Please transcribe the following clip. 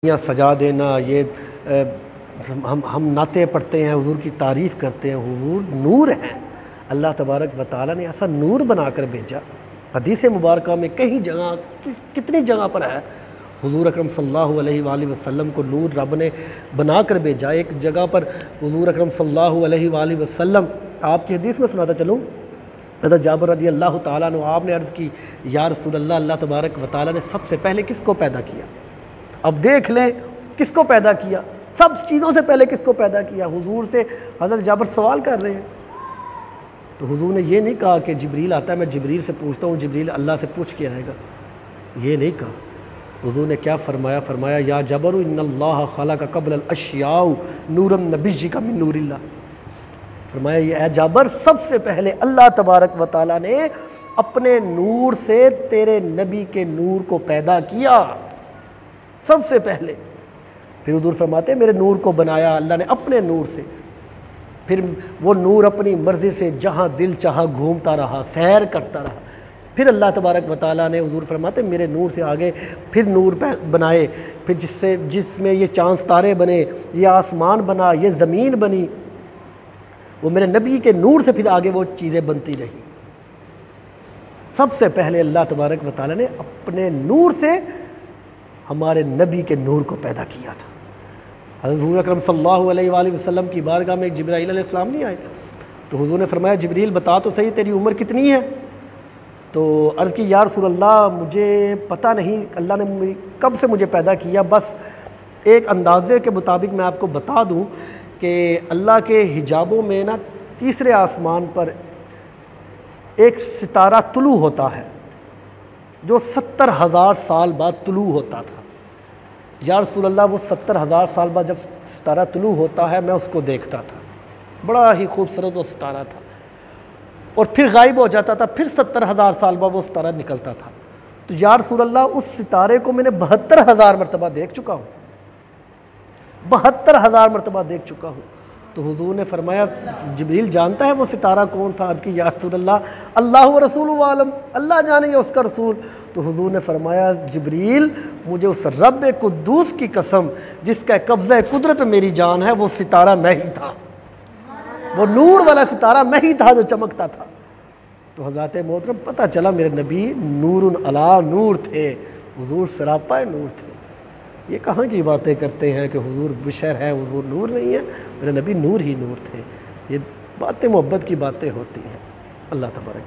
سجا دینا، یہ ہم نعتیں پڑھتے ہیں، حضور کی تعریف کرتے ہیں، حضور نور ہیں۔ اللہ تبارک و تعالیٰ نے ایسا نور بنا کر بھیجا۔ حدیث مبارکہ میں کئی جگہ کتنی جگہ پر ہے حضور اکرم صلی اللہ علیہ وآلہ وسلم کو نور رب نے بنا کر بھیجا۔ ایک جگہ پر حضور اکرم صلی اللہ علیہ وآلہ وسلم، آپ کی حدیث میں سناتا چلوں، حضرت جابر رضی اللہ تعالیٰ عنہ، آپ نے عرض کی یا رسول اللہ، اللہ تبارک و تعالیٰ نے سب سے پہلے کس کو پیدا کیا؟ اب دیکھ لیں کس کو پیدا کیا، سب چیزوں سے پہلے کس کو پیدا کیا؟ حضور سے حضرت جابر سوال کر رہے ہیں۔ تو حضور نے یہ نہیں کہا کہ جبریل آتا ہے میں جبریل سے پوچھتا ہوں، جبریل اللہ سے پوچھ کے آئے گا، یہ نہیں کہا۔ حضور نے کیا فرمایا؟ فرمایا یا جبر ان اللہ خلق قبل الاشیاء نورا نبیک من نور اللہ۔ فرمایا یہ اے جابر، سب سے پہلے اللہ تبارک و تعالیٰ نے اپنے نور سے تیرے نبی کے نور کو پیدا کیا، سب سے پہلے۔ پھر حضور فرماتے ہیں میرے نور کو بنایا اللہ نے اپنے نور سے، پھر وہ نور اپنی مرضی سے جہاں دل چاہا گھومتا رہا، سیر کرتا رہا۔ پھر اللہ تبارک و تعالیٰ نے، حضور فرماتے ہیں میرے نور سے آگے پھر نور بنائے، پھر جس میں یہ چاند ستارے بنے، یہ آسمان بنا، یہ زمین بنی، وہ میرے نبی کے نور سے پھر آگے وہ چیزیں بنتی رہی۔ سب سے پہلے اللہ تبارک و تعالیٰ نے اپنے نور سے ہمارے نبی کے نور کو پیدا کیا تھا۔ حضور اکرم صلی اللہ علیہ وآلہ وسلم کی بارگاہ میں جبرائیل علیہ السلام نہیں آئے، تو حضور نے فرمایا جبریل بتا تو صحیح تیری عمر کتنی ہے؟ تو عرض کی یا رسول اللہ مجھے پتہ نہیں، اللہ نے کب سے مجھے پیدا کیا، بس ایک اندازے کے مطابق میں آپ کو بتا دوں کہ اللہ کے حجابوں میں نا تیسرے آسمان پر ایک ستارہ طلوع ہوتا ہے جو 70,000 سال بعد طلوع ہوتا تھا۔ یا رسول اللہ وہ 70,000 سال بعد جب ستارہ طلوع ہوتا ہے میں اس کو دیکھتا تھا، بڑا ہی خوبصورت وہ ستارہ تھا، اور پھر غائب ہو جاتا تھا، پھر 70,000 سال بعد وہ ستارہ نکلتا تھا۔ تو یا رسول اللہ اس ستارے کو میں نے 72,000 مرتبہ دیکھ چکا ہوں، 72,000 مرتبہ دیکھ چکا ہوں۔ تو حضور نے فرمایا جبریل جانتا ہے وہ ستارہ کون تھا؟ عرض کی یا رسول اللہ اللہ و رسول عالم، اللہ جانے یا اس کا رسول۔ تو حضور نے فرمایا جبریل مجھے اس رب قدوس کی قسم جس کا قبضہ قدرت پہ میری جان ہے، وہ ستارہ میں ہی تھا، وہ نور والا ستارہ میں ہی تھا جو چمکتا تھا۔ تو حضرات محترم پتہ چلا میرے نبی نور علی نور تھے، حضور سراپا نور تھے۔ یہ کہاں کی باتیں کرتے ہیں کہ حضور بشر ہے، حضور نور نہیں ہے، میرے نبی نور ہی نور تھے۔ یہ باتیں محبت کی باتیں ہوتی ہیں۔ اللہ تبارک